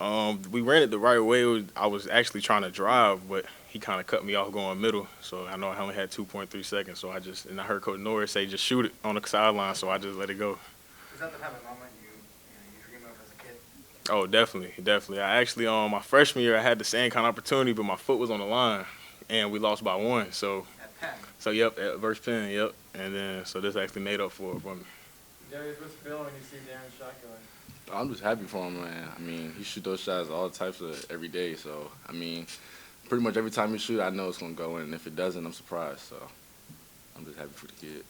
We ran it the right way. I was actually trying to drive, but he kind of cut me off going middle. So I know I only had 2.3 seconds. So I heard Coach Norris say just shoot it on the sideline. So I just let it go. Was that the type of moment you dream of as a kid? Oh, definitely, definitely. I actually, my freshman year, I had the same kind of opportunity, but my foot was on the line, and we lost by one. At Penn. Yep, at versus Penn, yep. And then, so this actually made up for it for me. Darius, what's the feeling when you see Darin shotgun? I'm just happy for him, man. I mean, he shoot those shots all types of every day. So, I mean, pretty much every time he shoot, I know it's gonna go in. And if it doesn't, I'm surprised. So, I'm just happy for the kid.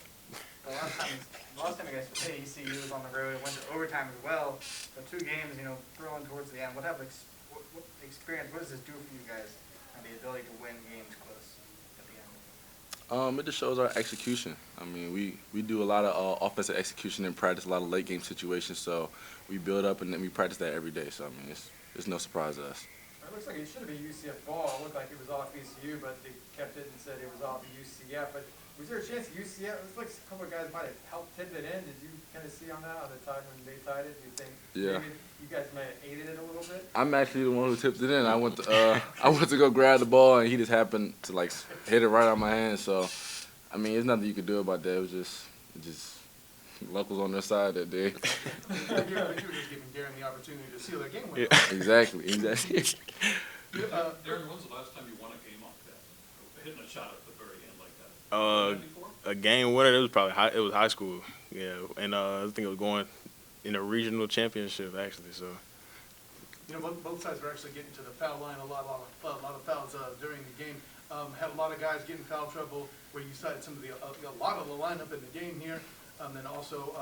The last time you guys played, ECU was on the road. It went to overtime as well. So 2 games, throwing towards the end. What type of what experience? What does this do for you guys? And the ability to win games close at the end. It just shows our execution. I mean, we do a lot of offensive execution and practice a lot of late game situations. So we build up and then we practice that every day. So I mean, it's no surprise to us. It looks like it should have been UCF ball. It looked like it was off ECU, but they kept it and said it was off UCF. But was there a chance UCF? It looks like a couple of guys might have helped tip it in. Did you kind of see on that on the time when they tied it? Do you think maybe you guys might have aided it a little bit? I'm actually the one who tipped it in. I went to go grab the ball and he just happened to like hit it right out of my hand. So, I mean, there's nothing you could do about that. It just luck was on their side that day. You were just giving Darin the opportunity to seal their game winner. Exactly. Darin, when's the last time you won a game like that? Hitting a shot at the very end like that? A game winner. It was probably high school, yeah, and I think it was going in a regional championship actually. So. Both sides were actually getting to the foul line a lot of fouls during the game. Had a lot of guys getting foul trouble. Where you cited some of a lot of the lineup in the game here. Then also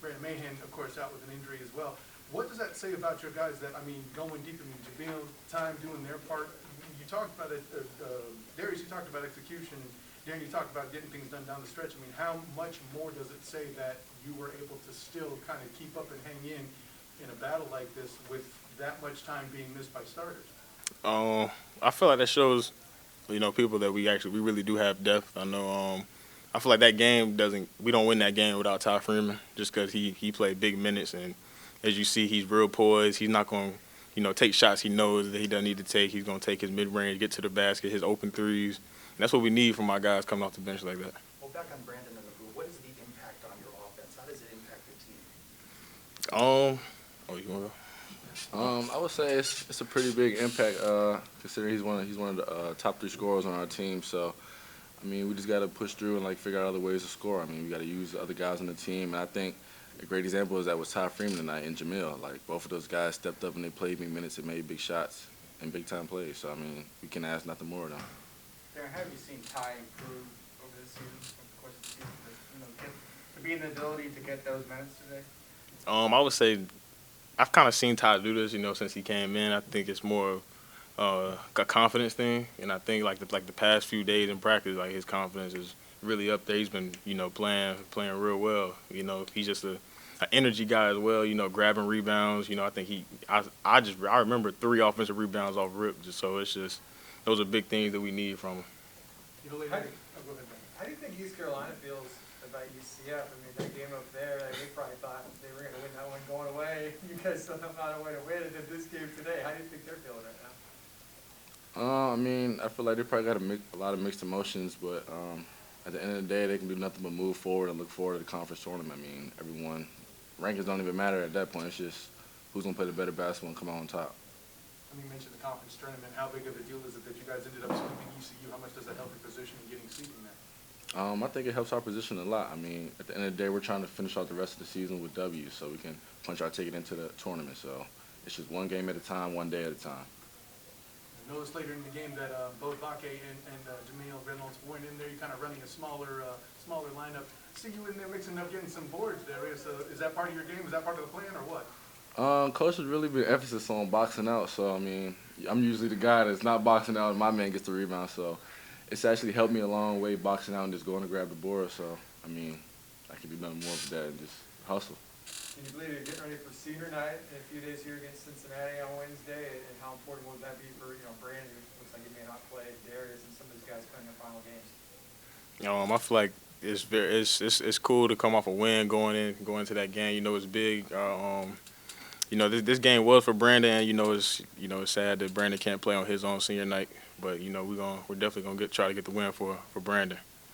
Brandon Mahan, of course, out with an injury as well. What does that say about your guys? That going deep in Jamil, time doing their part. You talked about it, Darius. You talked about execution. Darin, you talked about getting things done down the stretch. I mean, how much more does it say that you were able to still kind of keep up and hang in a battle like this with that much time being missed by starters? I feel like that shows, people that we really do have depth. I know. I feel like that game we don't win that game without Ty Freeman, just because he played big minutes, and as you see, he's real poised. He's not going to, take shots he knows that he doesn't need to take. He's going to take his mid-range, get to the basket, his open threes. And that's what we need from our guys coming off the bench like that. Well, back on Brandon and the Boo, what is the impact on your offense? How does it impact your team? You want to go? I would say it's a pretty big impact, considering he's one of the top 3 scorers on our team. So, I mean, we just got to push through and figure out other ways to score. I mean, we got to use the other guys on the team, and I think a great example is that with Ty Freeman tonight and Jamil. Both of those guys stepped up and they played big minutes and made big shots and big time plays. So, I mean, we can ask nothing more of them. Darin, how have you seen Ty improve over the season, over the course of the season, to be in the ability to get those minutes today? I would say I've kind of seen Ty do this, since he came in. I think it's more of a confidence thing, and I think the past few days in practice, his confidence is really up there. He's been playing real well. He's just an energy guy as well. Grabbing rebounds. I think I remember 3 offensive rebounds off rip. So it's just those are big things that we need from him. How do you think East Carolina feels about UCF? I mean, that game up there, they probably thought they were going to win that one going away. You guys still have not a way to win it in this game today. How do you think they're feeling right now? I mean, I feel like they probably got a lot of mixed emotions, but at the end of the day, they can do nothing but move forward and look forward to the conference tournament. I mean, rankings don't even matter at that point. It's just who's going to play the better basketball and come out on top. You mentioned the conference tournament. How big of a deal is it that you guys ended up sweeping ECU? How much does that help your position in getting seeding there? I think it helps our position a lot. I mean, at the end of the day, we're trying to finish out the rest of the season with W's so we can punch our ticket into the tournament. So it's just one game at a time, one day at a time. I noticed later in the game that both Bakke and Jamil Reynolds weren't in there. You're kind of running a smaller lineup. See you in there mixing up, getting some boards there. Is that part of your game? Is that part of the plan or what? Coach has really been emphasis on boxing out. So, I mean, I'm usually the guy that's not boxing out and my man gets the rebound. So it's actually helped me a long way boxing out and just going to grab the board. So, I mean, I can do nothing more with that and just hustle. Can you believe you're getting ready for senior night in a few days here against Cincinnati on Wednesday? And how important would that be for, Brandon, who looks like he may not play, Darius, and some of these guys playing their final games? I feel like it's cool to come off a win going into that game. It's big. you know, this game was for Brandon, and it's sad that Brandon can't play on his own senior night. But we're definitely gonna try to get the win for Brandon.